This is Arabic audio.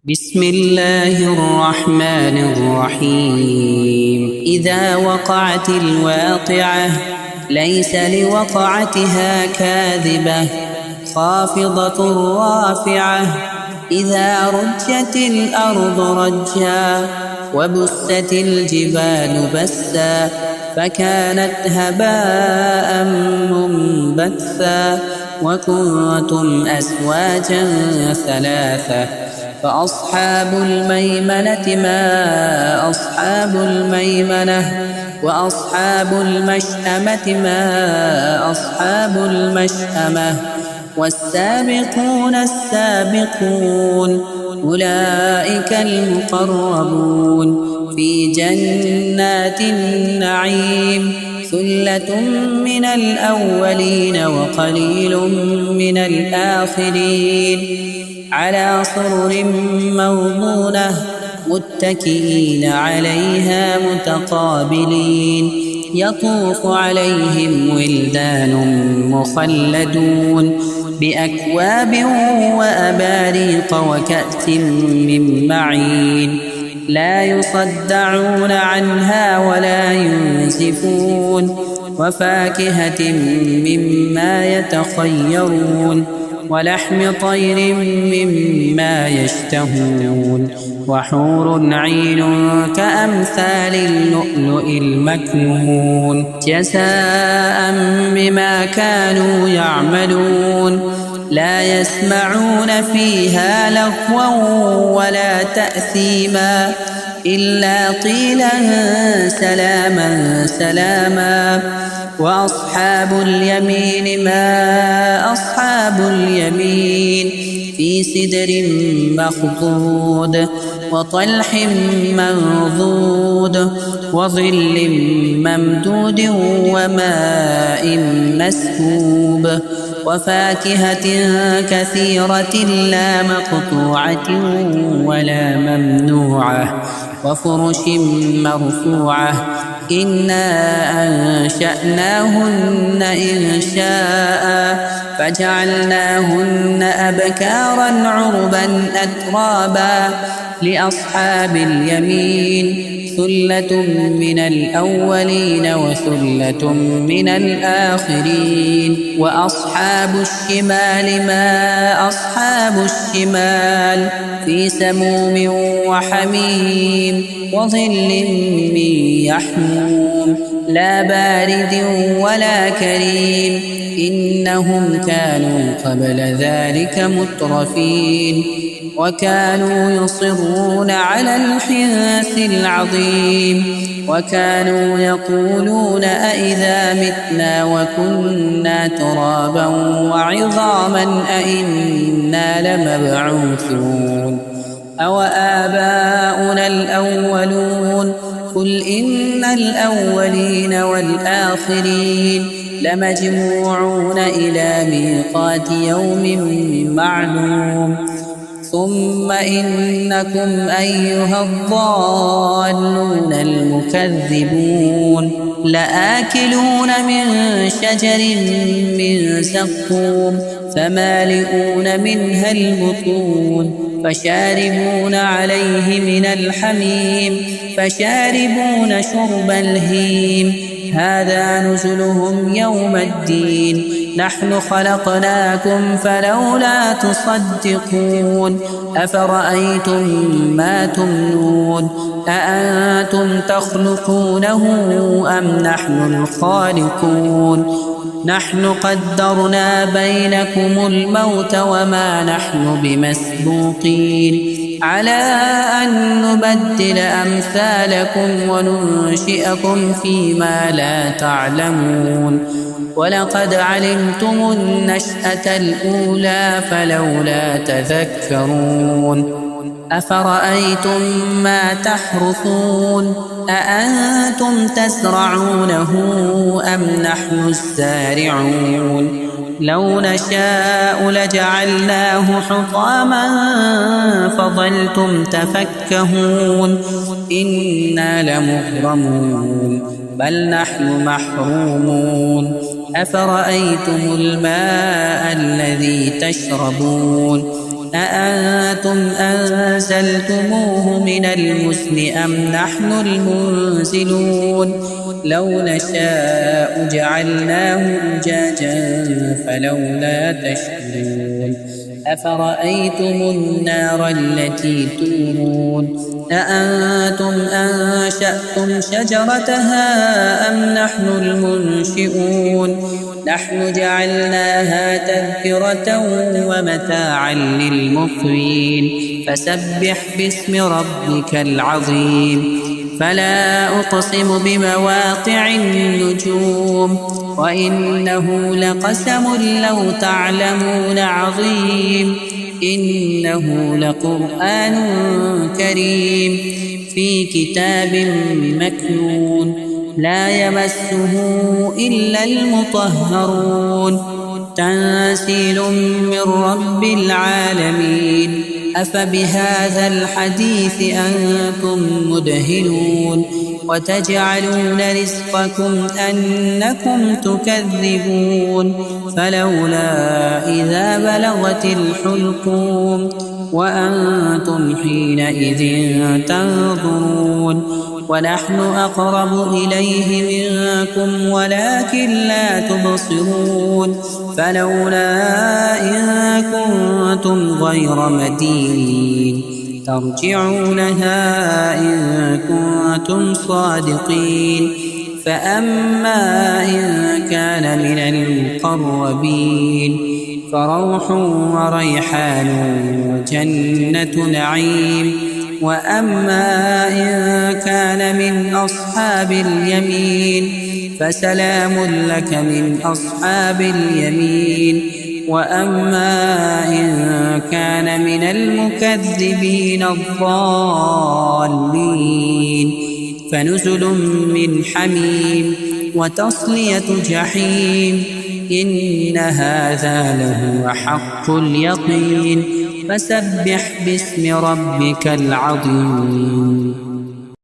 بسم الله الرحمن الرحيم. إذا وقعت الواقعة ليس لوقعتها كاذبة خافضة رافعة. إذا رجت الأرض رجا وبست الجبال بسا فكانت هباء منبثا وكنتم أزواجا ثلاثة. فأصحاب الميمنة ما أصحاب الميمنة وأصحاب المشأمة ما أصحاب المشأمة. والسابقون السابقون أولئك المقربون في جنات النعيم. ثلة من الأولين وقليل من الآخرين. على سرر موضونة متكئين عليها متقابلين. يطوف عليهم ولدان مخلدون بأكواب وأباريق وكأس من معين. لا يصدعون عنها ولا ينزفون. وفاكهة مما يتخيرون ولحم طير مما يشتهون. وحور عين كأمثال اللؤلؤ المكنون جزاء بما كانوا يعملون. لا يسمعون فيها لغوا ولا تأثيما إلا قيلا سلاما سلاما. وأصحاب اليمين ما أصحاب اليمين. في سدر مخضود وطلح منضود وظل ممدود وماء مسكوب. وفاكهة كثيرة لا مقطوعة ولا ممنوعة وفرش مرفوعة. إنا أنشأناهن إنشاء فجعلناهن أبكارا عربا أترابا. لأصحاب اليمين ثلة من الأولين وثلة من الآخرين. وأصحاب الشمال ما أصحاب الشمال. في سموم وحميم وظل من يحموم لا بارد ولا كريم. إنهم كانوا قبل ذلك مترفين وكانوا يصرون على الحنث العظيم. وكانوا يقولون أئذا متنا وكنا ترابا وعظاما أئنا لمبعوثون أوآباؤنا الأولون. قل إن الأولين والآخرين لمجموعون إلى ميقات يوم معلوم. ثم إنكم أيها الضالون المكذبون لآكلون من شجر من زقوم فمالئون منها البطون فشاربون عليه من الحميم فشاربون شرب الهيم. هذا نزلهم يوم الدين. نحن خلقناكم فلولا تصدقون. أفرأيتم ما تمنون أأنتم تخلقونه أم نحن الخالقون. نحن قدرنا بينكم الموت وما نحن بمسبوقين على أن نبدل أمثالكم وننشئكم فيما لا تعلمون. ولقد علمتم النشأة الأولى فلولا تذكرون. أفرأيتم ما تحرثون أأنتم تزرعونه أم نحن الزارعون. لو نشاء لجعلناه حطاما فظلتم تفكهون. إنا لمغرمون بل نحن محرومون. أفرأيتم الماء الذي تشربون أأنتم أنزلتموه من المزن أم نحن المنزلون لو نشاء جعلناه أجاجا فلولا تشكرون أفرأيتم النار التي تورون أأنتم أنشأتم شجرتها أم نحن المنشئون نحن جعلناها تذكرة ومتاعا للمقوين فسبح باسم ربك العظيم فلا أقسم بمواقع النجوم وإنه لقسم لو تعلمون عظيم إنه لقرآن كريم في كتاب مكنون لا يمسه إلا المطهرون تنزيل من رب العالمين أفبهذا الحديث أنتم مدهنون وتجعلون رزقكم أنكم تكذبون فلولا إذا بلغت الحلقوم وأنتم حينئذ تنظرون ونحن أقرب إليه منكم ولكن لا تبصرون فلولا إن كنتم غير مدينين ترجعونها إن كنتم صادقين فأما إن كان من المقربين فروح وريحان وجنة نعيم وأما إن كان من أصحاب اليمين فسلام لك من أصحاب اليمين وأما إن كان من المكذبين الضالين فنزل من حميم وتصلية جحيم إن هذا لهو حق اليقين فسبح باسم ربك العظيم